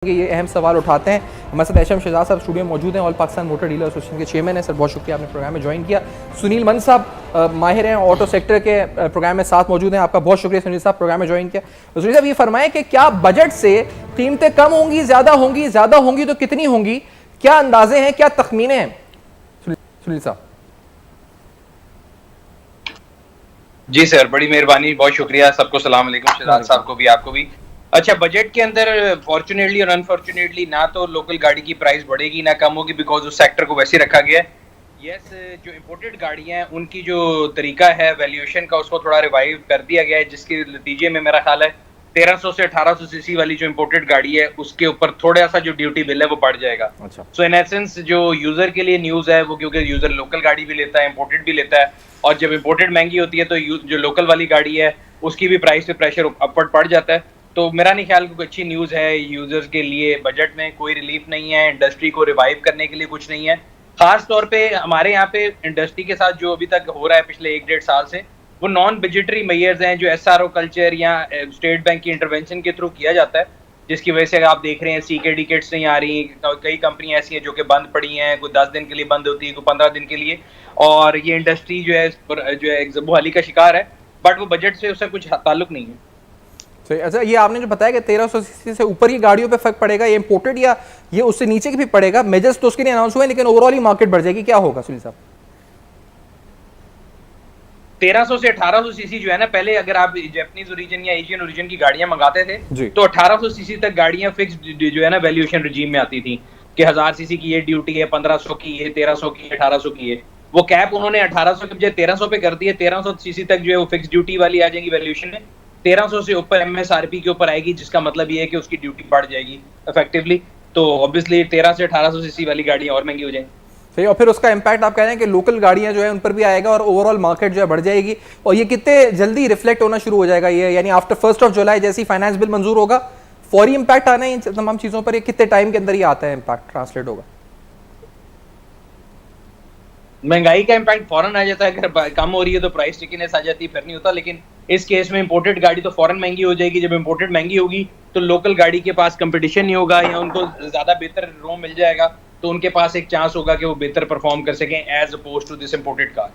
कि ये अहम सवाल उठाते हैं। हमारे साथ एशम शहजाद साहब स्टूडियो में मौजूद हैं। All Pakistan motor dealer association के चेयरमैन हैं। सर बहुत शुक्रिया आपने प्रोग्राम में ज्वाइन किया। सुनील मन साहब माहिर हैं ऑटो सेक्टर के, प्रोग्राम में साथ मौजूद हैं। आपका बहुत शुक्रिया सुनील साहब प्रोग्राम में ज्वाइन किया। तो सुनील साहब ये फरमाएं कि क्या बजट से कीमतें कम होंगी, ज़्यादा होंगी तो कितनी होंगी, क्या अंदाजे हैं, क्या तखमीने हैं सुनील साहब? जी सर, बड़ी मेहरबानी, बहुत शुक्रिया। सबको सलाम अलैकुम, शहजाद साहब को भी, आपको भी। अच्छा, बजट के अंदर फॉर्चुनेटली और अनफॉर्चुनेटली ना तो लोकल गाड़ी की प्राइस बढ़ेगी ना कम होगी, बिकॉज उस सेक्टर को वैसे रखा गया है। यस, जो इम्पोर्टेड गाड़ियां हैं उनकी जो तरीका है वैल्यूएशन का, उसको थोड़ा रिवाइव कर दिया गया है, जिसके नतीजे में मेरा ख्याल है 1300 से 1800 सीसी वाली जो इम्पोर्टेड गाड़ी है उसके ऊपर थोड़ा सा जो ड्यूटी बिल है वो बढ़ जाएगा। सो इन एसेंस जो यूजर के लिए न्यूज है वो, क्योंकि यूजर लोकल गाड़ी भी लेता है, इम्पोर्टेड भी लेता है, और जब इम्पोर्टेड महंगी होती है तो जो लोकल वाली गाड़ी है उसकी भी प्राइस पे प्रेशर अपवर्ड पड़ जाता है। तो मेरा नहीं ख्याल कोई अच्छी न्यूज़ है यूजर्स के लिए। बजट में कोई रिलीफ नहीं है, इंडस्ट्री को रिवाइव करने के लिए कुछ नहीं है। खास तौर पे हमारे यहाँ पे इंडस्ट्री के साथ जो अभी तक हो रहा है पिछले 1-1.5 साल से, वो नॉन बजटरी मेजर्स हैं जो एसआरओ कल्चर या स्टेट बैंक की इंटरवेंशन के थ्रू किया जाता है, जिसकी वजह से आप देख रहे हैं सीकेडी किट्स नहीं आ रही। कई कंपनियां ऐसी हैं जो कि बंद पड़ी हैं, कोई 10 दिन के लिए बंद होती है, कोई 15 दिन के लिए, और ये इंडस्ट्री जो है बहाली का शिकार है। बट वो बजट से उसका कुछ ताल्लुक नहीं है। तो अच्छा, ये आपने जो बताया कि 1300 सीसी से ऊपर की गाड़ियों पे फर्क पड़ेगा, ये इंपोर्टेड या ये उससे नीचे की भी पड़ेगा? मेजर्स तो उसके लिए अनाउंस हुए, लेकिन ओवरऑल ही मार्केट बढ़ जाएगी, क्या होगा सुनील साहब? 1300 से 1800 सीसी जो है ना, पहले अगर आप जापानीज ओरिजिन या एशियन ओरिजिन की गाड़ियां मंगाते थे तो 1800 सीसी तक गाड़ियां फिक्स्ड जो है ना वैल्यूएशन रिजीम में आती थी कि 1000 सीसी की ये ड्यूटी है, 1500 की है, 1300 की है, 1800 की है। वो कैप उन्होंने 1800 के बजाय 1300 पे कर दिया। 1300 सीसी तक जो है वो फिक्स ड्यूटी वाली आ जाएगी वैल्यूएशन में। 1300 से ऊपर एमएसआरपी के ऊपर आएगी, जिसका मतलब ये है कि उसकी ड्यूटी बढ़ जाएगी इफेक्टिवली। तो ऑब्वियसली 1300 से 1800 सीसी वाली गाड़ियां और महंगी हो जाएंगी। सही, और फिर उसका इम्पैक्ट आप कह रहे हैं कि लोकल गाड़ियां जो है उन पर भी आएगा और ओवरऑल मार्केट जो है बढ़ जाएगी। और ये कितने जल्दी रिफ्लेक्ट होना शुरू हो जाएगा ये, यानी आफ्टर 1 जुलाई जैसी फाइनेंस बिल मंजूर होगा फौरी इम्पैक्ट आना है इन तमाम चीजों पर? ये कितने टाइम के अंदर ही आता है इम्पैक्ट ट्रांसलेट होगा? महंगाई का इम्पैक्ट फौरन आ जाता है, अगर कम हो रही है तो प्राइस स्टिकीनेस आ जाती है, फिर नहीं होता। लेकिन इस केस में इंपोर्टेड गाड़ी तो फौरन महंगी हो जाएगी। जब इंपोर्टेड महंगी होगी तो लोकल गाड़ी के पास कंपटीशन नहीं होगा, या उनको ज्यादा बेहतर रो मिल जाएगा, तो उनके पास एक चांस होगा कि वो बेहतर परफॉर्म कर सकें as oppose to this imported car.